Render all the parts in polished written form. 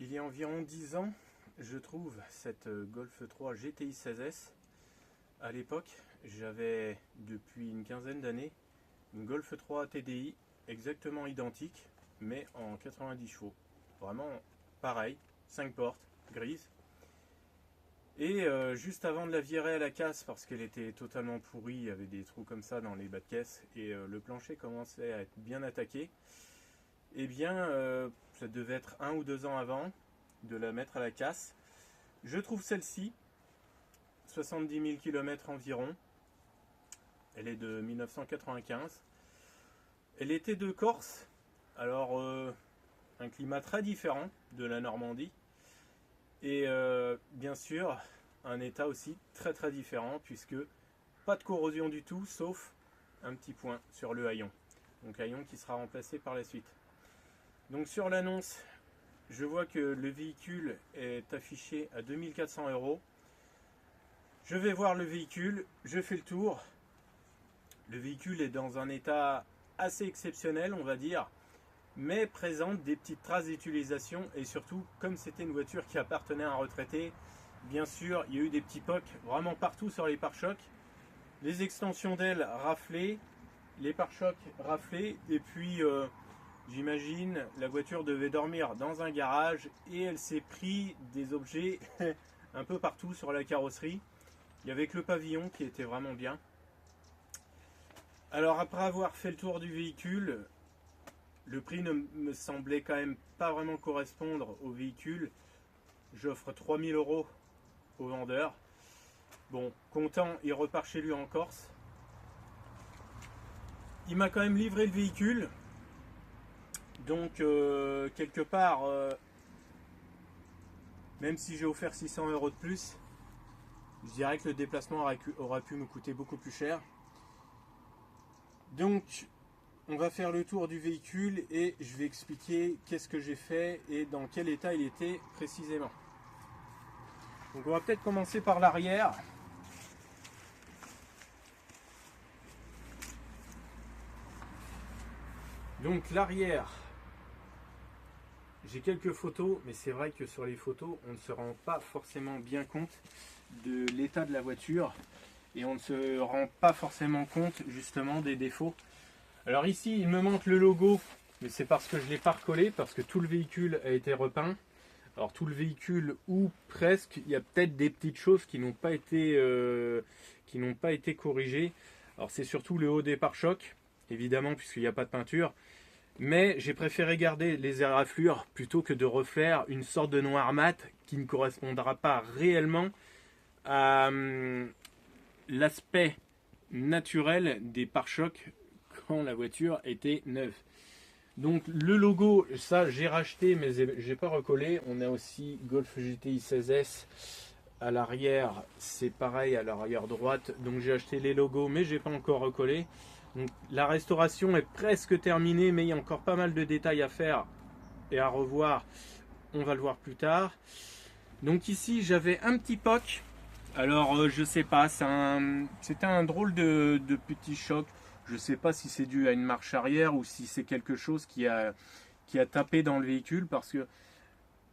Il y a environ 10 ans, je trouve cette Golf 3 GTI 16S. À l'époque, j'avais depuis une quinzaine d'années une Golf 3 TDI exactement identique, mais en 90 chevaux. Vraiment pareil, 5 portes, grise. Et juste avant de la virer à la casse, parce qu'elle était totalement pourrie, il y avait des trous comme ça dans les bas de caisse, et le plancher commençait à être bien attaqué, eh bien, ça devait être 1 ou 2 ans avant de la mettre à la casse. Je trouve celle-ci, 70 000 km environ. Elle est de 1995. Elle était de Corse, alors un climat très différent de la Normandie. Et bien sûr, un état aussi très très différent, puisque pas de corrosion du tout, sauf un petit point sur le haillon. Donc haillon qui sera remplacé par la suite. Donc sur l'annonce, je vois que le véhicule est affiché à 2400 €. Je vais voir le véhicule, je fais le tour. Le véhicule est dans un état assez exceptionnel, on va dire, mais présente des petites traces d'utilisation, et surtout, comme c'était une voiture qui appartenait à un retraité, bien sûr, il y a eu des petits pocs vraiment partout sur les pare-chocs. Les extensions d'ailes raflées, les pare-chocs raflés, et puis j'imagine la voiture devait dormir dans un garage et elle s'est pris des objets un peu partout sur la carrosserie. Il y avait que le pavillon qui était vraiment bien. Alors après avoir fait le tour du véhicule, le prix ne me semblait quand même pas vraiment correspondre au véhicule. J'offre 3000 € au vendeur. Bon, content, il repart chez lui en Corse. Il m'a quand même livré le véhicule. Donc quelque part, même si j'ai offert 600 € de plus, je dirais que le déplacement aurait pu me coûter beaucoup plus cher. Donc on va faire le tour du véhicule et je vais expliquer qu'est-ce que j'ai fait et dans quel état il était précisément. Donc on va peut-être commencer par l'arrière. Donc l'arrière, j'ai quelques photos, mais c'est vrai que sur les photos, on ne se rend pas forcément bien compte de l'état de la voiture et on ne se rend pas forcément compte justement des défauts. Alors ici, il me manque le logo, mais c'est parce que je ne l'ai pas recollé, parce que tout le véhicule a été repeint. Alors tout le véhicule, ou presque, il y a peut-être des petites choses qui n'ont pas été corrigées. Alors c'est surtout le haut des pare-chocs, évidemment, puisqu'il n'y a pas de peinture. Mais j'ai préféré garder les éraflures plutôt que de refaire une sorte de noir mat qui ne correspondra pas réellement à l'aspect naturel des pare-chocs quand la voiture était neuve. Donc le logo, ça j'ai racheté mais j'ai pas recollé. On a aussi Golf GTI 16S à l'arrière, c'est pareil à l'arrière droite. Donc j'ai acheté les logos mais j'ai pas encore recollé. Donc, la restauration est presque terminée, mais il y a encore pas mal de détails à faire et à revoir. On va le voir plus tard. Donc ici, j'avais un petit POC. Alors, je sais pas, c'était un drôle de petit choc. Je sais pas si c'est dû à une marche arrière ou si c'est quelque chose qui a tapé dans le véhicule, parce que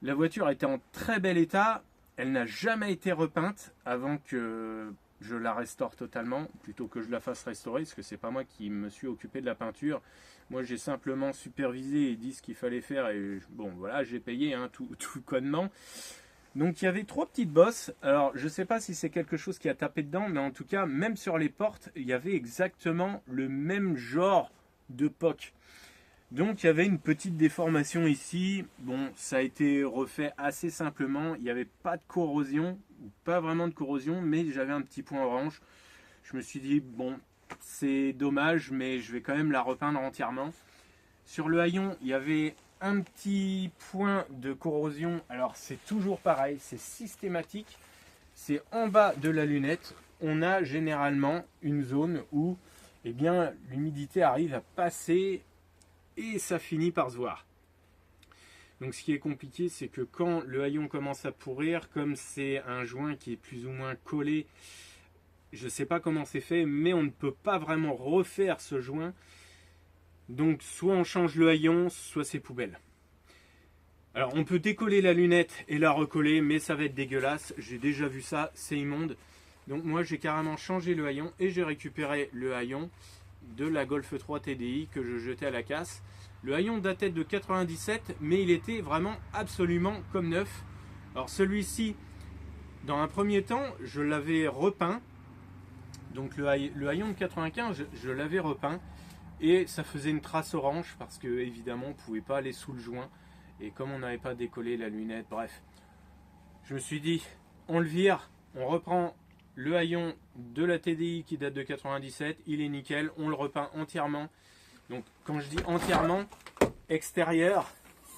la voiture était en très bel état. Elle n'a jamais été repeinte avant que je la restaure totalement, plutôt que je la fasse restaurer, parce que c'est pas moi qui me suis occupé de la peinture. Moi j'ai simplement supervisé et dit ce qu'il fallait faire, et bon voilà, j'ai payé tout connement. Donc il y avait 3 petites bosses. Alors je sais pas si c'est quelque chose qui a tapé dedans, mais en tout cas même sur les portes il y avait exactement le même genre de POC. Donc il y avait une petite déformation ici. Bon, ça a été refait assez simplement. Il n'y avait pas de corrosion, ou pas vraiment de corrosion, mais j'avais un petit point orange. Je me suis dit, bon, c'est dommage, mais je vais quand même la repeindre entièrement. Sur le haillon, il y avait un petit point de corrosion. Alors c'est toujours pareil, c'est systématique. C'est en bas de la lunette. On a généralement une zone où eh bien, l'humidité arrive à passer et ça finit par se voir. Donc ce qui est compliqué, c'est que quand le haillon commence à pourrir, comme c'est un joint qui est plus ou moins collé, je ne sais pas comment c'est fait, mais on ne peut pas vraiment refaire ce joint. Donc soit on change le haillon, soit c'est poubelle. Alors on peut décoller la lunette et la recoller, mais ça va être dégueulasse. J'ai déjà vu ça, c'est immonde. Donc moi j'ai carrément changé le haillon et j'ai récupéré le haillon de la Golf 3 TDI que je jetais à la casse. Le haillon datait de 97, mais il était vraiment absolument comme neuf. Alors celui-ci, dans un premier temps, je l'avais repeint. Donc le haillon de 95, je l'avais repeint. Et ça faisait une trace orange parce que évidemment on ne pouvait pas aller sous le joint. Et comme on n'avait pas décollé la lunette, bref. Je me suis dit, on le vire, on reprend le haillon de la TDI qui date de 97, il est nickel, on le repeint entièrement. Donc quand je dis entièrement, extérieur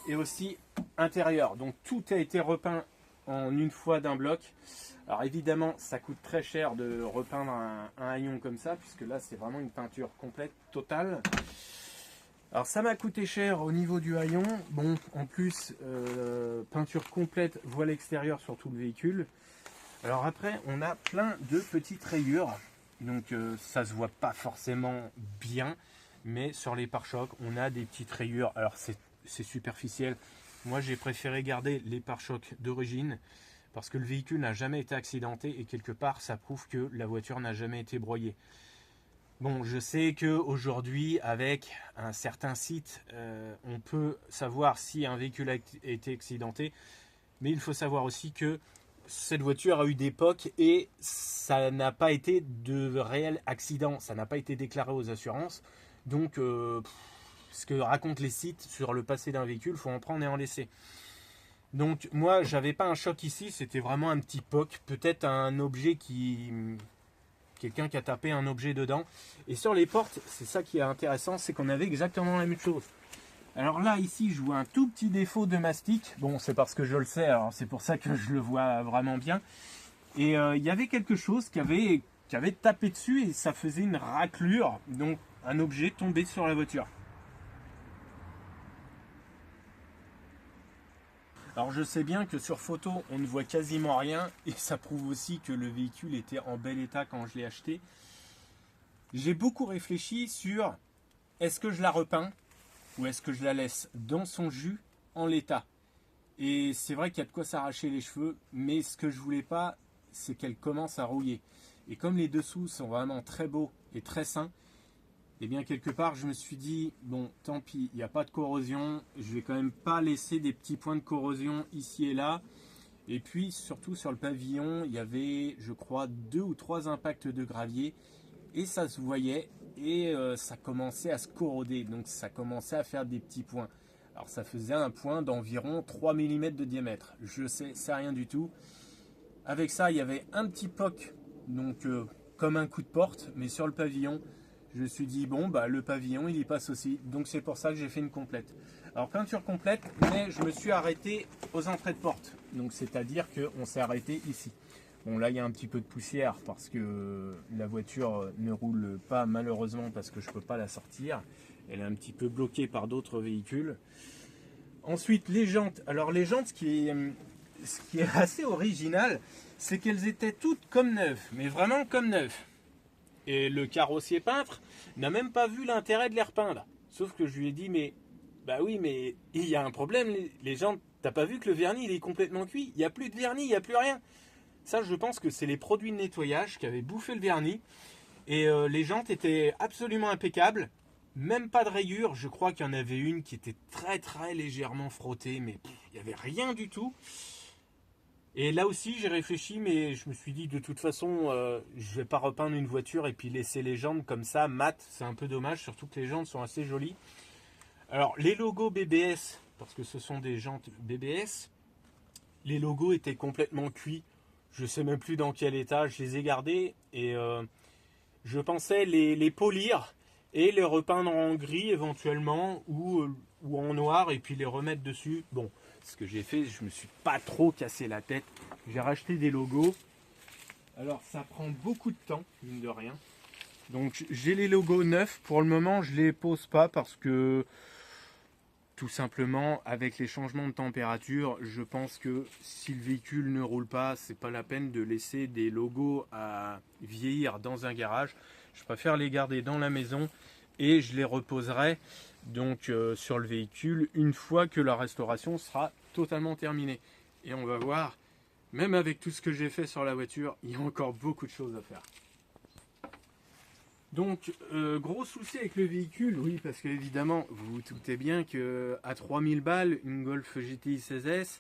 et aussi intérieur. Donc tout a été repeint en une fois d'un bloc. Alors évidemment ça coûte très cher de repeindre un haillon comme ça, puisque là c'est vraiment une peinture complète, totale. Alors ça m'a coûté cher au niveau du haillon. Bon, en plus, peinture complète, voile extérieure sur tout le véhicule. Alors après, on a plein de petites rayures. Donc ça se voit pas forcément bien. Mais sur les pare-chocs, on a des petites rayures. Alors c'est superficiel. Moi, j'ai préféré garder les pare-chocs d'origine. Parce que le véhicule n'a jamais été accidenté. Et quelque part, ça prouve que la voiture n'a jamais été broyée. Bon, je sais qu'aujourd'hui, avec un certain site, on peut savoir si un véhicule a été accidenté. Mais il faut savoir aussi que cette voiture a eu des POC et ça n'a pas été de réel accident. Ça n'a pas été déclaré aux assurances. Donc, ce que racontent les sites sur le passé d'un véhicule, il faut en prendre et en laisser. Donc, moi, j'avais pas un choc ici. C'était vraiment un petit POC. Peut-être un objet qui... Quelqu'un qui a tapé un objet dedans. Et sur les portes, c'est ça qui est intéressant, c'est qu'on avait exactement la même chose. Alors là, ici, je vois un tout petit défaut de mastic. Bon, c'est parce que je le sais, alors c'est pour ça que je le vois vraiment bien. Et il y avait quelque chose qui avait tapé dessus et ça faisait une raclure. Donc, un objet tombé sur la voiture. Alors je sais bien que sur photo on ne voit quasiment rien et ça prouve aussi que le véhicule était en bel état quand je l'ai acheté. J'ai beaucoup réfléchi sur est-ce que je la repeins ou est-ce que je la laisse dans son jus en l'état. Et c'est vrai qu'il y a de quoi s'arracher les cheveux, mais ce que je voulais pas, c'est qu'elle commence à rouiller. Et comme les dessous sont vraiment très beaux et très sains, et bien quelque part je me suis dit bon tant pis, il n'y a pas de corrosion, je vais quand même pas laisser des petits points de corrosion ici et là. Et puis surtout sur le pavillon il y avait je crois 2 ou 3 impacts de gravier et ça se voyait et ça commençait à se corroder, donc ça commençait à faire des petits points. Alors ça faisait un point d'environ 3 mm de diamètre, je sais c'est rien du tout. Avec ça il y avait un petit poc donc comme un coup de porte, mais sur le pavillon je me suis dit bon bah le pavillon il y passe aussi, donc c'est pour ça que j'ai fait une complète. Alors peinture complète, mais je me suis arrêté aux entrées de porte, donc c'est à dire qu'on s'est arrêté ici. Bon là il y a un petit peu de poussière parce que la voiture ne roule pas malheureusement parce que je peux pas la sortir, elle est un petit peu bloquée par d'autres véhicules. Ensuite les jantes, alors les jantes ce qui est assez original, c'est qu'elles étaient toutes comme neuves, mais vraiment comme neuves. Et le carrossier peintre n'a même pas vu l'intérêt de les repeindre. Sauf que je lui ai dit, mais bah oui, mais il y a un problème, les jantes, t'as pas vu que le vernis il est complètement cuit? Il n'y a plus de vernis, il n'y a plus rien. Ça, je pense que c'est les produits de nettoyage qui avaient bouffé le vernis. Et les jantes étaient absolument impeccables. Même pas de rayures. Je crois qu'il y en avait une qui était très très légèrement frottée, mais il n'y avait rien du tout. Et là aussi j'ai réfléchi, mais je me suis dit de toute façon je vais pas repeindre une voiture et puis laisser les jantes comme ça mates, c'est un peu dommage, surtout que les jantes sont assez jolies. Alors les logos BBS, parce que ce sont des jantes BBS, les logos étaient complètement cuits, je sais même plus dans quel état, je les ai gardés et je pensais les polir et les repeindre en gris éventuellement ou en noir et puis les remettre dessus. Bon, ce que j'ai fait, je me suis pas trop cassé la tête. J'ai racheté des logos. Alors ça prend beaucoup de temps, mine de rien. Donc j'ai les logos neufs. Pour le moment, je les pose pas parce que tout simplement, avec les changements de température, je pense que si le véhicule ne roule pas, c'est pas la peine de laisser des logos à vieillir dans un garage. Je préfère les garder dans la maison et je les reposerai donc sur le véhicule une fois que la restauration sera totalement terminé. Et on va voir, même avec tout ce que j'ai fait sur la voiture, il y a encore beaucoup de choses à faire. Donc, gros souci avec le véhicule, oui, parce qu'évidemment, vous vous doutez bien qu'à 3000 balles, une Golf GTI 16S,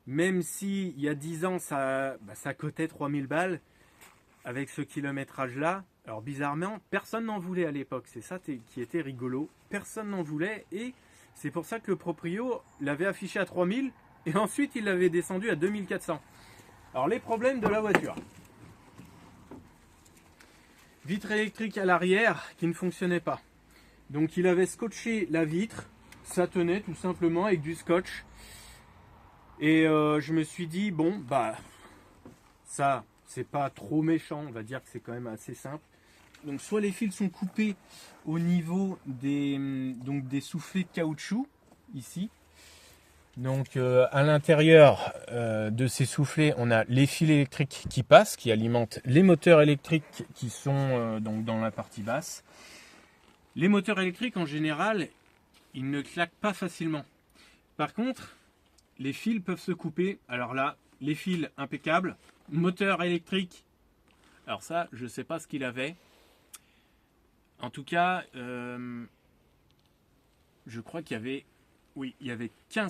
même si il y a 10 ans, ça cotait 3000 balles, avec ce kilométrage-là, alors bizarrement, personne n'en voulait à l'époque. C'est ça qui était rigolo. Personne n'en voulait, et c'est pour ça que le proprio l'avait affiché à 3000, et ensuite il l'avait descendu à 2400. Alors, les problèmes de la voiture. Vitre électrique à l'arrière qui ne fonctionnait pas. Donc il avait scotché la vitre, ça tenait tout simplement avec du scotch. Et je me suis dit, bon, bah, ça, c'est pas trop méchant, on va dire que c'est quand même assez simple. Donc soit les fils sont coupés au niveau des soufflets de caoutchouc, ici. Donc à l'intérieur de ces soufflets, on a les fils électriques qui passent, qui alimentent les moteurs électriques qui sont donc dans la partie basse. Les moteurs électriques en général, ils ne claquent pas facilement. Par contre, les fils peuvent se couper. Alors là, les fils impeccables, moteur électrique. Alors ça, je ne sais pas ce qu'il avait. En tout cas, je crois qu'il y avait... Oui, il n'y avait qu'une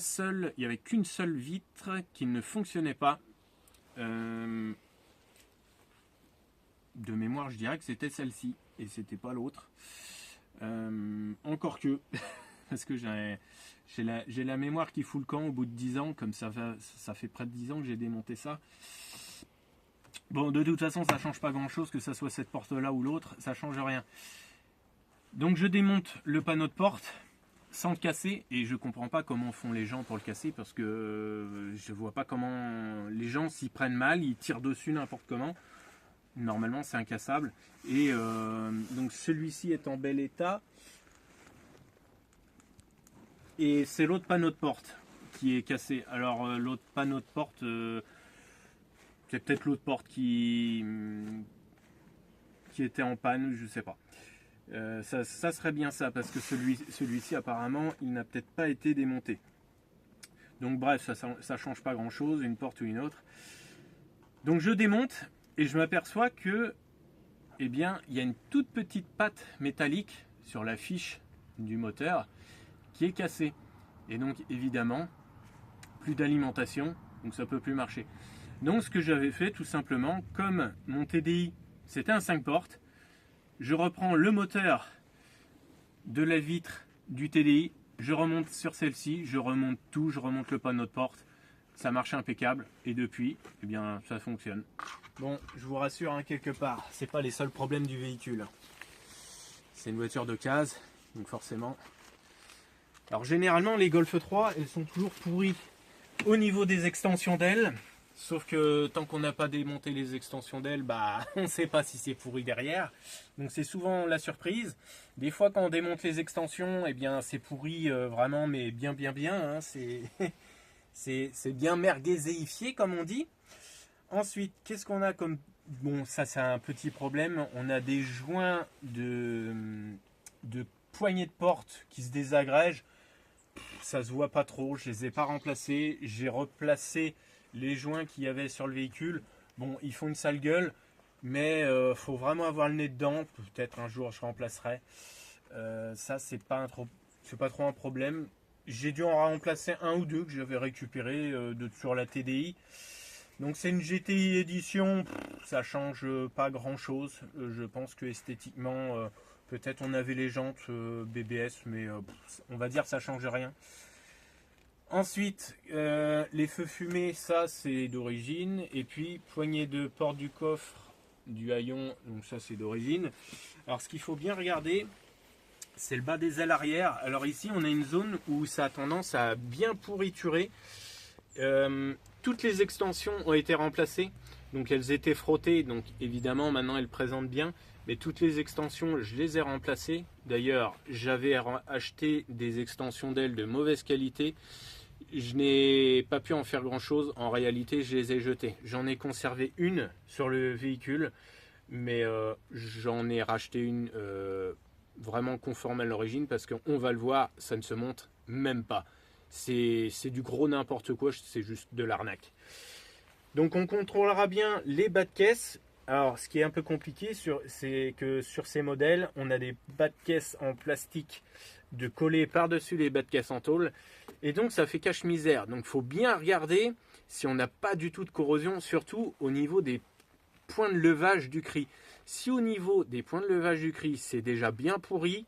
seule vitre qui ne fonctionnait pas. De mémoire, je dirais que c'était celle-ci et c'était pas l'autre. Encore que, parce que j'ai la mémoire qui fout le camp au bout de 10 ans, comme ça fait près de 10 ans que j'ai démonté ça. Bon, de toute façon, ça change pas grand-chose, que ça soit cette porte-là ou l'autre, ça change rien. Donc je démonte le panneau de porte sans le casser, et je comprends pas comment font les gens pour le casser, parce que je vois pas comment les gens s'y prennent mal, ils tirent dessus n'importe comment. Normalement c'est incassable, et donc celui-ci est en bel état, et c'est l'autre panneau de porte qui est cassé. Alors l'autre panneau de porte, c'est peut-être l'autre porte qui était en panne, je sais pas. Ça serait bien ça, parce que celui-ci apparemment il n'a peut-être pas été démonté. Donc bref, ça change pas grand chose, une porte ou une autre. Donc je démonte et je m'aperçois que, eh bien, il y a une toute petite patte métallique sur la fiche du moteur qui est cassée. Et donc évidemment, plus d'alimentation, donc ça peut plus marcher. Donc ce que j'avais fait tout simplement, comme mon TDI c'était un 5 portes, je reprends le moteur de la vitre du TDI, je remonte sur celle-ci, je remonte tout, je remonte le panneau de porte, ça marche impeccable, et depuis, eh bien, ça fonctionne. Bon, je vous rassure, hein, quelque part, c'est pas les seuls problèmes du véhicule. C'est une voiture de case, donc forcément. Alors généralement, les Golf 3, elles sont toujours pourries au niveau des extensions d'ailes. Sauf que tant qu'on n'a pas démonté les extensions d'ailes, bah, on ne sait pas si c'est pourri derrière. Donc c'est souvent la surprise. Des fois quand on démonte les extensions, eh bien c'est pourri vraiment, mais bien. Hein, c'est bien merguezéifié comme on dit. Ensuite, qu'est-ce qu'on a comme... Bon, ça c'est un petit problème. On a des joints de poignées de porte qui se désagrègent. Ça se voit pas trop, je les ai pas remplacés. J'ai replacé les joints qu'il y avait sur le véhicule. Bon, ils font une sale gueule, mais faut vraiment avoir le nez dedans. Peut-être un jour je remplacerai. Ça c'est pas trop un problème. J'ai dû en remplacer un ou deux que j'avais récupéré sur la TDI. Donc c'est une GTI édition, ça change pas grand chose. Je pense que esthétiquement, peut-être on avait les jantes BBS, mais on va dire ça change rien. Ensuite, les feux fumés, ça c'est d'origine. Et puis, poignée de porte du coffre du haillon, donc ça c'est d'origine. Alors ce qu'il faut bien regarder, c'est le bas des ailes arrière. Alors ici, on a une zone où ça a tendance à bien pourriturer. Toutes les extensions ont été remplacées. Donc elles étaient frottées, donc évidemment maintenant elles présentent bien. Mais toutes les extensions, je les ai remplacées. D'ailleurs, j'avais acheté des extensions d'ailes de mauvaise qualité. Je n'ai pas pu en faire grand chose, en réalité je les ai jetées. J'en ai conservé une sur le véhicule, mais j'en ai racheté une vraiment conforme à l'origine, parce qu'on va le voir, ça ne se monte même pas. C'est du gros n'importe quoi, c'est juste de l'arnaque. Donc on contrôlera bien les bas de caisse. Alors ce qui est un peu compliqué, c'est que sur ces modèles, on a des bas de caisse en plastique de coller par-dessus les bas de caisse en tôle. Et donc ça fait cache-misère. Donc il faut bien regarder si on n'a pas du tout de corrosion, surtout au niveau des points de levage du cri. Si au niveau des points de levage du cri, c'est déjà bien pourri,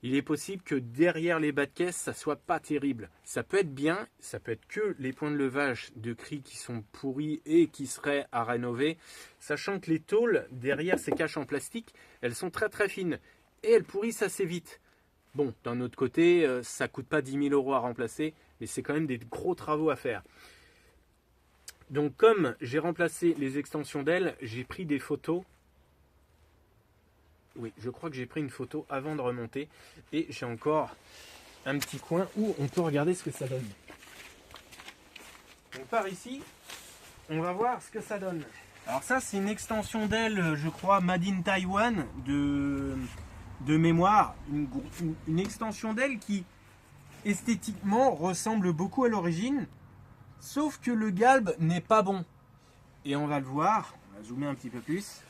il est possible que derrière les bas de caisse, ça soit pas terrible. Ça peut être bien, ça peut être que les points de levage de cri qui sont pourris et qui seraient à rénover, sachant que les tôles derrière ces caches en plastique, elles sont très très fines et elles pourrissent assez vite. Bon, d'un autre côté, ça coûte pas 10 000 € à remplacer, mais c'est quand même des gros travaux à faire. Donc comme j'ai remplacé les extensions d'ailes, j'ai pris des photos. Oui, je crois que j'ai pris une photo avant de remonter. Et j'ai encore un petit coin où on peut regarder ce que ça donne. Donc par ici, on va voir ce que ça donne. Alors ça, c'est une extension d'aile, je crois, Made in Taiwan de mémoire. Une extension d'aile qui, esthétiquement, ressemble beaucoup à l'origine. Sauf que le galbe n'est pas bon. Et on va le voir. On va zoomer un petit peu plus.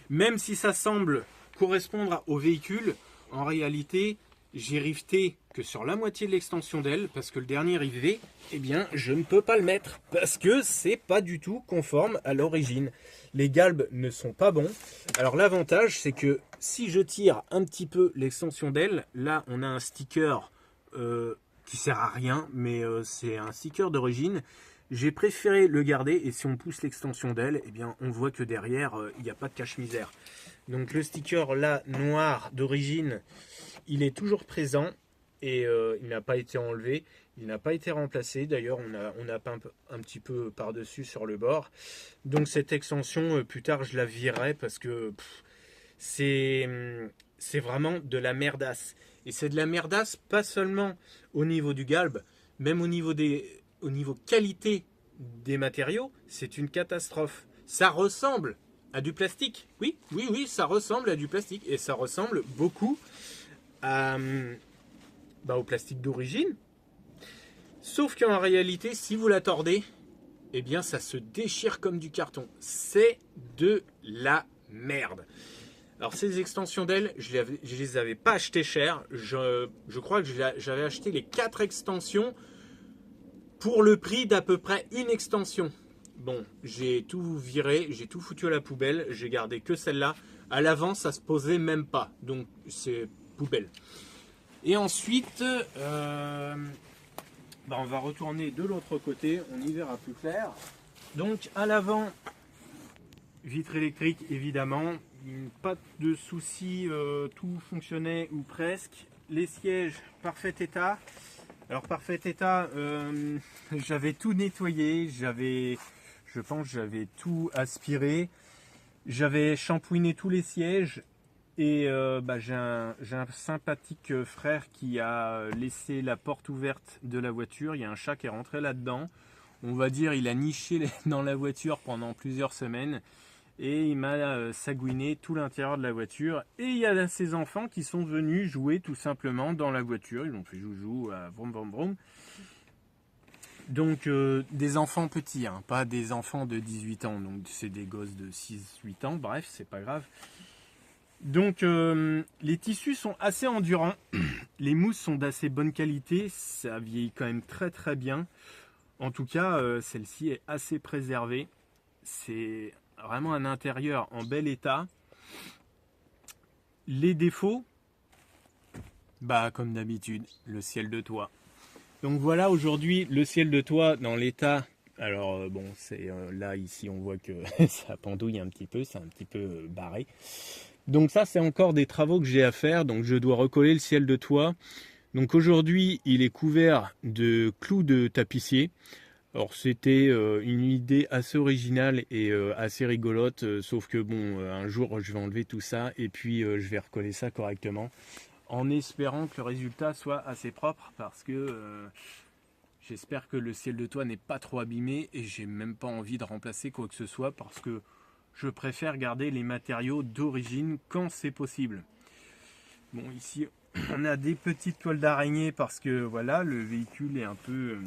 Même si ça semble correspondre au véhicule, en réalité, j'ai rifté que sur la moitié de l'extension d'aile, parce que le dernier rivet, eh bien, je ne peux pas le mettre, parce que c'est pas du tout conforme à l'origine. Les galbes ne sont pas bons. Alors l'avantage, c'est que si je tire un petit peu l'extension d'aile, là, on a un sticker qui sert à rien, mais c'est un sticker d'origine. J'ai préféré le garder et si on pousse l'extension d'aile, eh bien on voit que derrière il n'y a pas de cache-misère. Donc le sticker là noir d'origine, il est toujours présent et il n'a pas été enlevé, il n'a pas été remplacé. D'ailleurs on a peint un petit peu par-dessus sur le bord. Donc cette extension plus tard je la virerai parce que c'est vraiment de la merdasse. Et c'est de la merdasse pas seulement au niveau du galbe, même au niveau qualité des matériaux, c'est une catastrophe. Ça ressemble à du plastique. Oui, ça ressemble à du plastique. Et ça ressemble beaucoup au plastique d'origine. Sauf qu'en réalité, si vous la tordez, eh bien ça se déchire comme du carton. C'est de la merde. Alors ces extensions d'ailes, je les avais pas achetées cher. Je crois que j'avais acheté les 4 extensions pour le prix d'à peu près une extension. Bon, j'ai tout viré, j'ai tout foutu à la poubelle, j'ai gardé que celle-là. À l'avant, ça se posait même pas, donc c'est poubelle. Et ensuite, on va retourner de l'autre côté, on y verra plus clair. Donc à l'avant, vitre électrique évidemment, pas de soucis, tout fonctionnait ou presque. Les sièges, parfait état. Alors parfait état, j'avais tout nettoyé, je pense j'avais tout aspiré, j'avais shampouiné tous les sièges et j'ai un sympathique frère qui a laissé la porte ouverte de la voiture, il y a un chat qui est rentré là-dedans, on va dire il a niché dans la voiture pendant plusieurs semaines. Et il m'a sagouiné tout l'intérieur de la voiture. Et il y a ses enfants qui sont venus jouer tout simplement dans la voiture. Ils ont fait joujou, vroom vroom vroom. Donc des enfants petits, hein, pas des enfants de 18 ans. Donc c'est des gosses de 6-8 ans, bref, c'est pas grave. Donc les tissus sont assez endurants. Les mousses sont d'assez bonne qualité. Ça vieillit quand même très très bien. En tout cas, celle-ci est assez préservée. C'est vraiment un intérieur en bel état. Les défauts, comme d'habitude, le ciel de toit. Donc voilà aujourd'hui le ciel de toit dans l'état. Alors c'est là ici on voit que ça pendouille un petit peu, c'est un petit peu barré. Donc ça c'est encore des travaux que j'ai à faire. Donc je dois recoller le ciel de toit. Donc aujourd'hui il est couvert de clous de tapissier. Alors c'était une idée assez originale et assez rigolote, sauf que un jour je vais enlever tout ça et puis je vais recoller ça correctement, en espérant que le résultat soit assez propre, parce que j'espère que le ciel de toit n'est pas trop abîmé et j'ai même pas envie de remplacer quoi que ce soit, parce que je préfère garder les matériaux d'origine quand c'est possible. Bon, ici On a des petites toiles d'araignée parce que voilà, le véhicule est un peu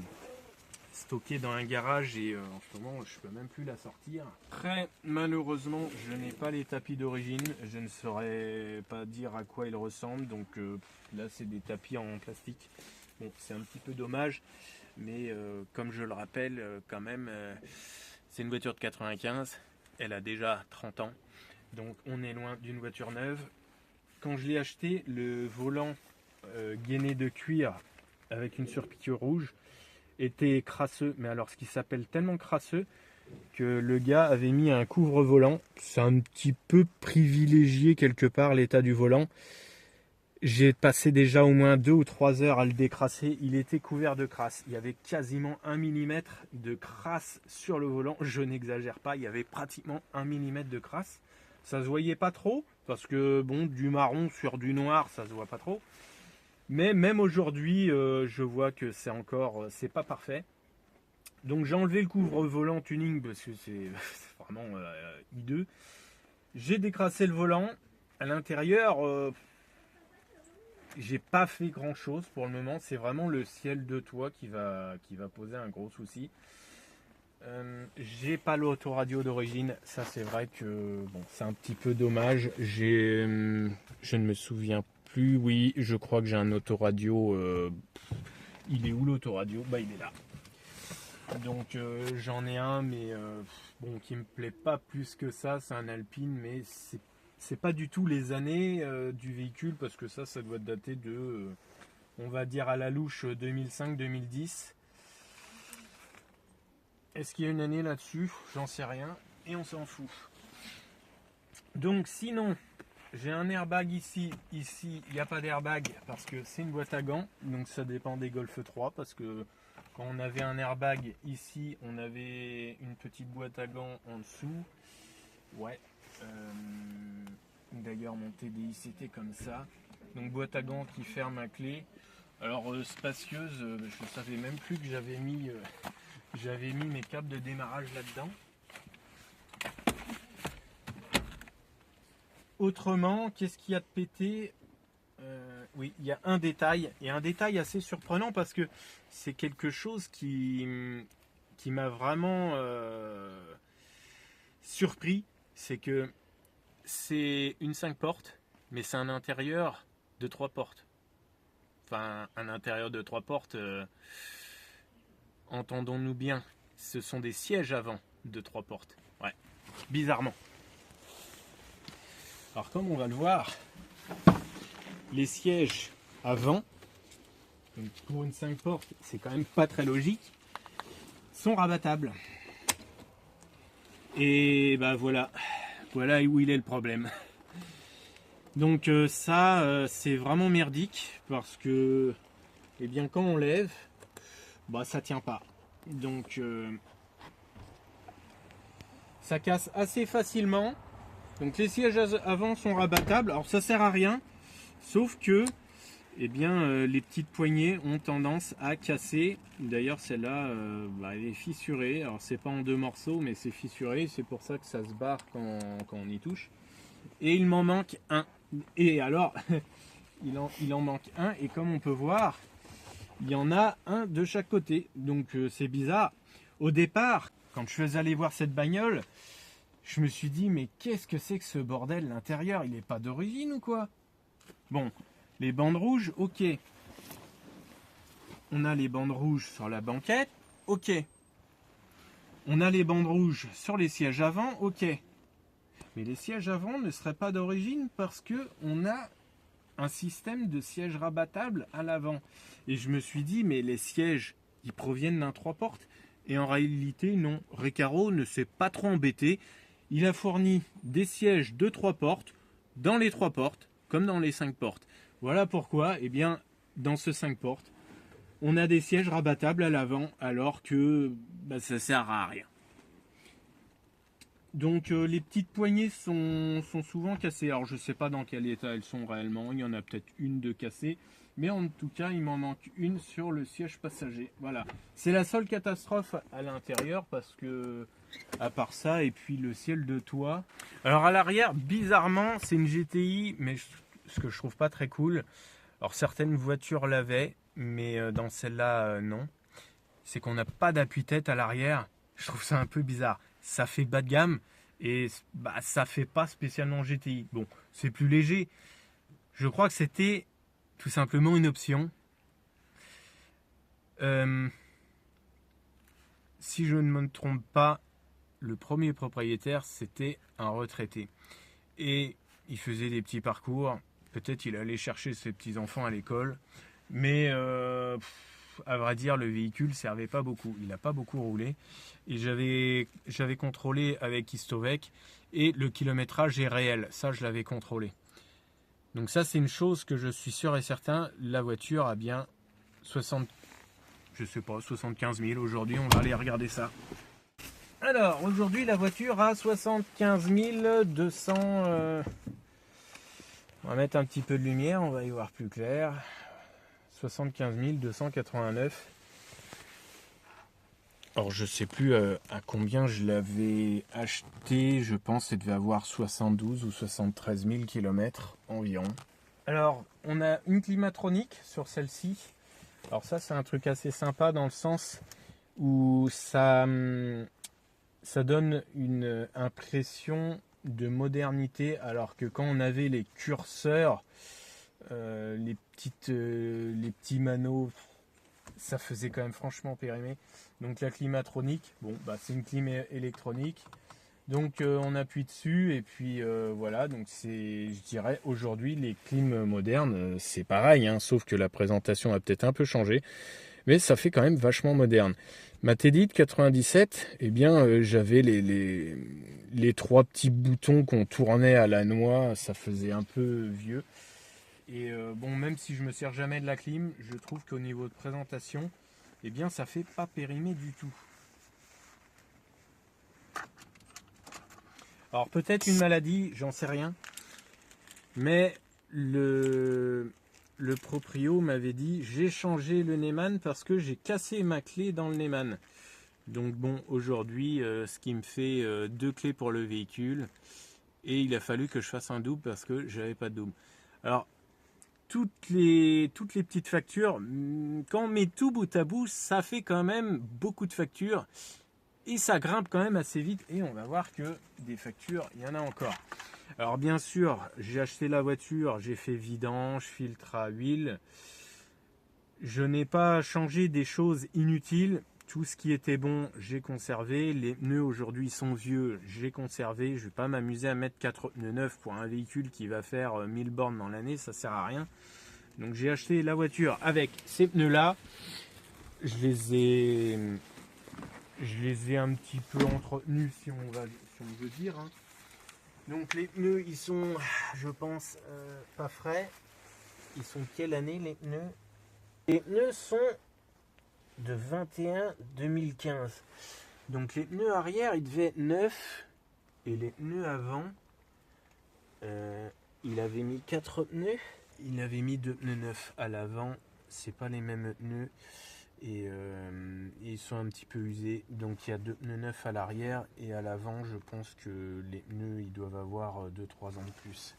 stocké dans un garage et en ce moment je peux même plus la sortir. Très malheureusement, je n'ai pas les tapis d'origine, je ne saurais pas dire à quoi ils ressemblent, donc là c'est des tapis en plastique. Bon, c'est un petit peu dommage, mais comme je le rappelle quand même, c'est une voiture de 95, elle a déjà 30 ans, donc on est loin d'une voiture neuve. Quand je l'ai acheté, le volant gainé de cuir avec une surpiqûre rouge était crasseux, mais alors ce qui s'appelle tellement crasseux que le gars avait mis un couvre-volant. C'est un petit peu privilégié quelque part l'état du volant. J'ai passé déjà au moins 2 ou 3 heures à le décrasser. Il était couvert de crasse. Il y avait quasiment 1 mm de crasse sur le volant. Je n'exagère pas, il y avait pratiquement 1 mm de crasse. Ça se voyait pas trop, parce que bon, du marron sur du noir, ça se voit pas trop. Mais même aujourd'hui, je vois que c'est pas parfait. Donc j'ai enlevé le couvre-volant tuning parce que c'est vraiment hideux. J'ai décrassé le volant. À l'intérieur, j'ai pas fait grand chose pour le moment. C'est vraiment le ciel de toit qui va poser un gros souci. J'ai pas l'autoradio d'origine. Ça c'est vrai que bon, c'est un petit peu dommage. Je ne me souviens plus. Oui, je crois que j'ai un autoradio. Il est où l'autoradio? Bah il est là. Donc j'en ai un, mais bon, qui me plaît pas plus que ça. C'est un Alpine, mais c'est pas du tout les années du véhicule, parce que ça doit dater de, on va dire à la louche, 2005-2010. Est-ce qu'il y a une année là-dessus? J'en sais rien, et on s'en fout. Donc sinon, j'ai un airbag ici. Ici, il n'y a pas d'airbag parce que c'est une boîte à gants. Donc ça dépend des Golf 3, parce que quand on avait un airbag ici, on avait une petite boîte à gants en dessous. Ouais. D'ailleurs, mon TDI c'était comme ça. Donc boîte à gants qui ferme à clé. Alors spacieuse, je ne savais même plus que j'avais mis mes câbles de démarrage là-dedans. Autrement, qu'est-ce qu'il y a de pété? Oui, il y a un détail, et un détail assez surprenant parce que c'est quelque chose qui m'a vraiment surpris. C'est que c'est une 5 portes, mais c'est un intérieur de 3 portes. Enfin, un intérieur de 3 portes, entendons-nous bien, ce sont des sièges avant de 3 portes. Ouais, bizarrement. Alors comme on va le voir, les sièges avant, donc pour une 5 portes, c'est quand même pas très logique, sont rabattables. Et bah voilà où il est le problème. Donc ça, c'est vraiment merdique, parce que eh bien quand on lève, bah ça tient pas. Donc ça casse assez facilement. Donc les sièges avant sont rabattables. Alors ça sert à rien, sauf que eh bien, les petites poignées ont tendance à casser. D'ailleurs celle-là, elle est fissurée. Alors c'est pas en 2 morceaux, mais c'est fissuré. C'est pour ça que ça se barre quand on y touche. Et il m'en manque un. Et alors, il en manque un. Et comme on peut voir, il y en a un de chaque côté. Donc c'est bizarre. Au départ, quand je suis allé voir cette bagnole, je me suis dit, mais qu'est-ce que c'est que ce bordel? L'intérieur, il n'est pas d'origine ou quoi? Bon, les bandes rouges, ok. On a les bandes rouges sur la banquette, ok. On a les bandes rouges sur les sièges avant, ok. Mais les sièges avant ne seraient pas d'origine parce que on a un système de sièges rabattables à l'avant. Et je me suis dit, mais les sièges, ils proviennent d'un 3 portes. Et en réalité, non. Recaro ne s'est pas trop embêté. Il a fourni des sièges de 3 portes dans les 3 portes, comme dans les 5 portes. Voilà pourquoi, eh bien, dans ce 5 portes, on a des sièges rabattables à l'avant, alors que ça sert à rien. Donc les petites poignées sont souvent cassées. Alors je ne sais pas dans quel état elles sont réellement. Il y en a peut-être une de cassée. Mais en tout cas, il m'en manque une sur le siège passager. Voilà. C'est la seule catastrophe à l'intérieur parce que, à part ça, et puis le ciel de toit. Alors à l'arrière, bizarrement, c'est une GTI, mais ce que je trouve pas très cool. Alors certaines voitures l'avaient, mais dans celle-là, non. C'est qu'on n'a pas d'appui-tête à l'arrière. Je trouve ça un peu bizarre. Ça fait bas de gamme et bah, ça fait pas spécialement GTI. Bon, c'est plus léger. Je crois que c'était tout simplement une option. Si je ne me trompe pas, le premier propriétaire, c'était un retraité. Et il faisait des petits parcours. Peut-être il allait chercher ses petits-enfants à l'école. Mais à vrai dire, le véhicule ne servait pas beaucoup. Il n'a pas beaucoup roulé. Et j'avais contrôlé avec Istovec. Et le kilométrage est réel. Ça, je l'avais contrôlé. Donc ça, c'est une chose que je suis sûr et certain. La voiture a bien 75 000. Aujourd'hui, on va aller regarder ça. Alors, aujourd'hui, la voiture a 75 200... On va mettre un petit peu de lumière, on va y voir plus clair. 75 289. Alors, je sais plus à combien je l'avais acheté. Je pense qu'elle devait avoir 72 ou 73 000 km environ. Alors, on a une climatronique sur celle-ci. Alors ça, c'est un truc assez sympa dans le sens où ça donne une impression de modernité, alors que quand on avait les curseurs, les petits manos, ça faisait quand même franchement périmé. Donc la climatronique, bon, bah, c'est une clim électronique. Donc on appuie dessus et puis voilà, donc c'est, je dirais, aujourd'hui les clims modernes, c'est pareil, hein, sauf que la présentation a peut-être un peu changé, mais ça fait quand même vachement moderne. Ma Teddy de 97, eh bien j'avais les trois petits boutons qu'on tournait à la noix, ça faisait un peu vieux. Et bon, même si je me sers jamais de la clim, je trouve qu'au niveau de présentation, eh bien ça fait pas périmer du tout. Alors peut-être une maladie, j'en sais rien, mais le proprio m'avait dit j'ai changé le Neyman parce que j'ai cassé ma clé dans le Neyman. Donc bon, aujourd'hui, ce qui me fait 2 clés pour le véhicule, et il a fallu que je fasse un double parce que j'avais pas de double. Alors toutes les petites factures, quand on met tout bout à bout, ça fait quand même beaucoup de factures. Et ça grimpe quand même assez vite et on va voir que des factures, il y en a encore. Alors bien sûr, j'ai acheté la voiture, j'ai fait vidange, filtre à huile. Je n'ai pas changé des choses inutiles. Tout ce qui était bon, j'ai conservé. Les pneus aujourd'hui sont vieux, j'ai conservé. Je ne vais pas m'amuser à mettre 4 pneus neufs pour un véhicule qui va faire 1000 bornes dans l'année, ça sert à rien. Donc j'ai acheté la voiture avec ces pneus-là. Je les ai un petit peu entretenus, si on veut dire. Hein. Donc les pneus, ils sont, je pense, pas frais. Ils sont de quelle année les pneus? Les pneus sont de 21-2015. Donc les pneus arrière, ils devaient être neufs. Et les pneus avant, il avait mis 4 pneus. Il avait mis 2 pneus neufs à l'avant. C'est pas les mêmes pneus. Et ils sont un petit peu usés, donc il y a 2 pneus neufs à l'arrière et à l'avant je pense que les pneus ils doivent avoir 2-3 ans de plus.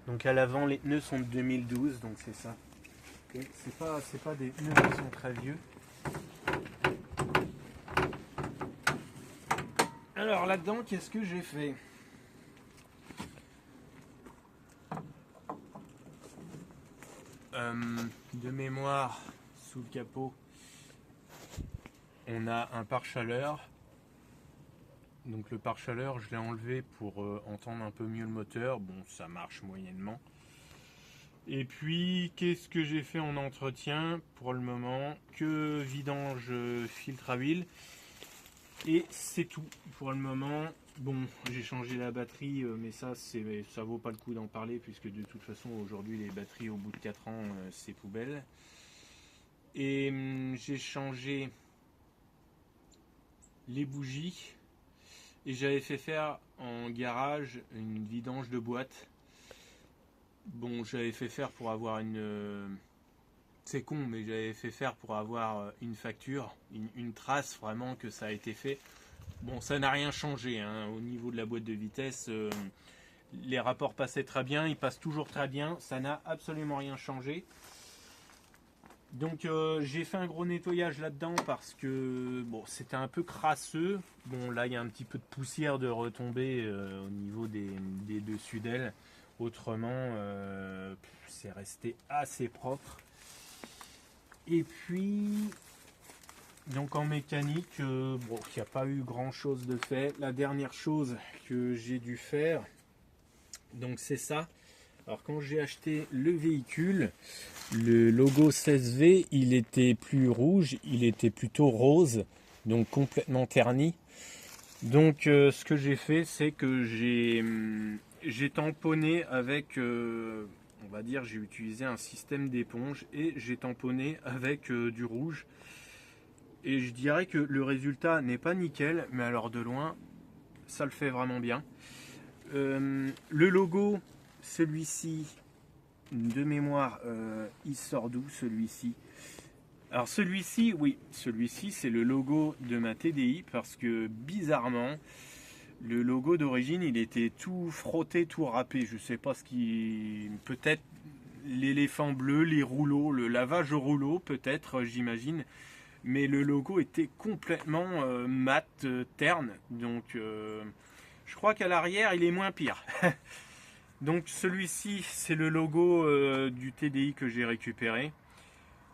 Donc à l'avant les pneus sont de 2012, donc c'est ça. Okay. C'est pas des pneus qui sont très vieux. Alors là-dedans qu'est-ce que j'ai fait? De mémoire, sous le capot, on a un pare-chaleur. Donc le pare-chaleur, je l'ai enlevé pour entendre un peu mieux le moteur. Bon, ça marche moyennement. Et puis, qu'est-ce que j'ai fait en entretien pour le moment? Que vidange, filtre à huile. Et c'est tout pour le moment. Bon, j'ai changé la batterie, mais ça vaut pas le coup d'en parler puisque de toute façon aujourd'hui les batteries au bout de 4 ans c'est poubelle. Et j'ai changé les bougies et j'avais fait faire en garage une vidange de boîte. Bon, j'avais fait faire pour avoir une... c'est con, mais j'avais fait faire pour avoir une facture, une trace vraiment que ça a été fait. Bon, ça n'a rien changé hein. Au niveau de la boîte de vitesse, les rapports passaient très bien, ils passent toujours très bien, ça n'a absolument rien changé. Donc j'ai fait un gros nettoyage là-dedans parce que bon, c'était un peu crasseux. Bon, là il y a un petit peu de poussière de retombée au niveau des dessus d'ailes. Autrement, c'est resté assez propre. Et puis, donc en mécanique, bon, il n'y a pas eu grand chose de fait. La dernière chose que j'ai dû faire, donc c'est ça. Alors quand j'ai acheté le véhicule, le logo 16V, il était plus rouge, il était plutôt rose, donc complètement terni. Donc ce que j'ai fait, c'est que j'ai tamponné avec, on va dire, j'ai utilisé un système d'éponge et j'ai tamponné avec du rouge. Et je dirais que le résultat n'est pas nickel, mais alors de loin, ça le fait vraiment bien. Le logo, celui-ci, de mémoire, il sort d'où celui-ci? Alors celui-ci, oui, celui-ci c'est le logo de ma TDI parce que bizarrement, le logo d'origine il était tout frotté, tout râpé. Je sais pas ce qui... Peut-être l'éléphant bleu, les rouleaux, le lavage au rouleau, peut-être, j'imagine. Mais le logo était complètement mat, terne. Donc je crois qu'à l'arrière il est moins pire. Donc celui-ci c'est le logo du TDI que j'ai récupéré.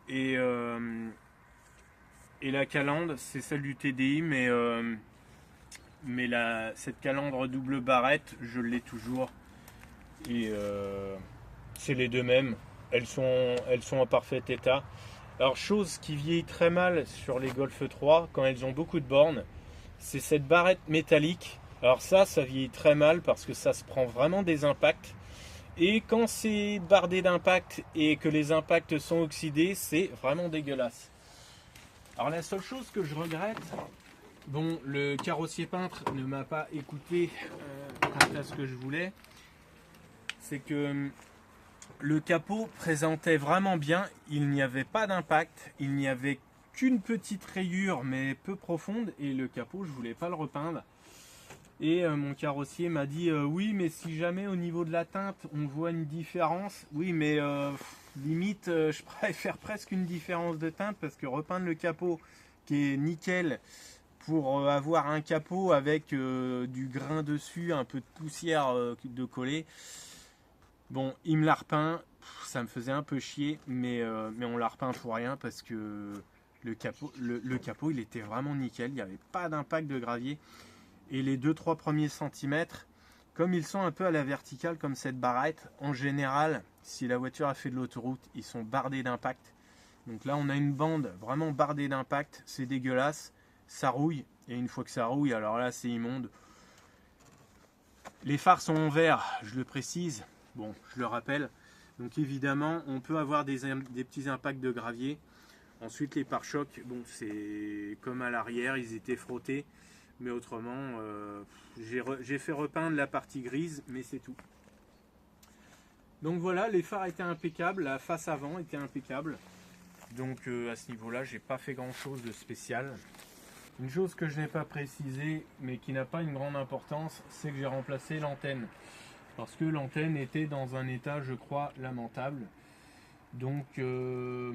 Et la calandre c'est celle du TDI, mais cette calandre double barrette je l'ai toujours. Et c'est les deux mêmes. Elles sont en parfait état. Alors chose qui vieillit très mal sur les Golf 3 quand elles ont beaucoup de bornes, c'est cette barrette métallique. Alors ça vieillit très mal parce que ça se prend vraiment des impacts. Et quand c'est bardé d'impacts et que les impacts sont oxydés, c'est vraiment dégueulasse. Alors la seule chose que je regrette, bon, le carrossier peintre ne m'a pas écouté quant à ce que je voulais, c'est que le capot présentait vraiment bien, il n'y avait pas d'impact, il n'y avait qu'une petite rayure mais peu profonde et le capot je voulais pas le repeindre. Et mon carrossier m'a dit oui mais si jamais au niveau de la teinte on voit une différence, oui mais limite je préfère presque une différence de teinte parce que repeindre le capot qui est nickel pour avoir un capot avec du grain dessus, un peu de poussière de coller. Bon, il me l'a repeint, ça me faisait un peu chier, mais on l'a repeint pour rien parce que le capot il était vraiment nickel, il n'y avait pas d'impact de gravier. Et les 2-3 premiers centimètres, comme ils sont un peu à la verticale comme cette barrette, en général, si la voiture a fait de l'autoroute, ils sont bardés d'impact. Donc là, on a une bande vraiment bardée d'impact, c'est dégueulasse, ça rouille, et une fois que ça rouille, alors là, c'est immonde. Les phares sont en verre, je le précise, bon, je le rappelle. Donc évidemment, on peut avoir des petits impacts de gravier. Ensuite, les pare-chocs, bon, c'est comme à l'arrière, ils étaient frottés. Mais autrement, j'ai fait repeindre la partie grise, mais c'est tout. Donc voilà, les phares étaient impeccables, la face avant était impeccable. Donc à ce niveau-là, j'ai pas fait grand-chose de spécial. Une chose que je n'ai pas précisé, mais qui n'a pas une grande importance, c'est que j'ai remplacé l'antenne. Parce que l'antenne était dans un état, je crois, lamentable. Donc je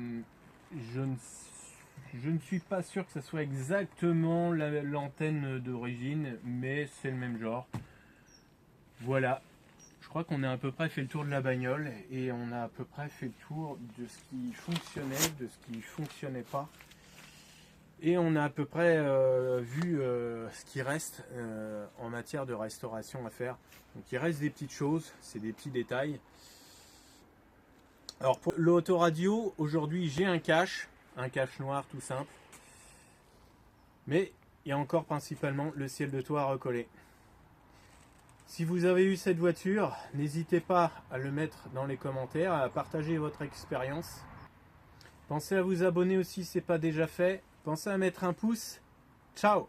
ne suis pas sûr que ce soit exactement l'antenne d'origine, mais c'est le même genre. Voilà, je crois qu'on a à peu près fait le tour de la bagnole et on a à peu près fait le tour de ce qui fonctionnait, de ce qui ne fonctionnait pas. Et on a à peu près vu ce qui reste en matière de restauration à faire. Donc il reste des petites choses, c'est des petits détails. Alors pour l'autoradio, aujourd'hui j'ai un cache noir tout simple. Mais il y a encore principalement le ciel de toit à recoller. Si vous avez eu cette voiture, n'hésitez pas à le mettre dans les commentaires, à partager votre expérience. Pensez à vous abonner aussi si ce n'est pas déjà fait. Pensez à mettre un pouce. Ciao!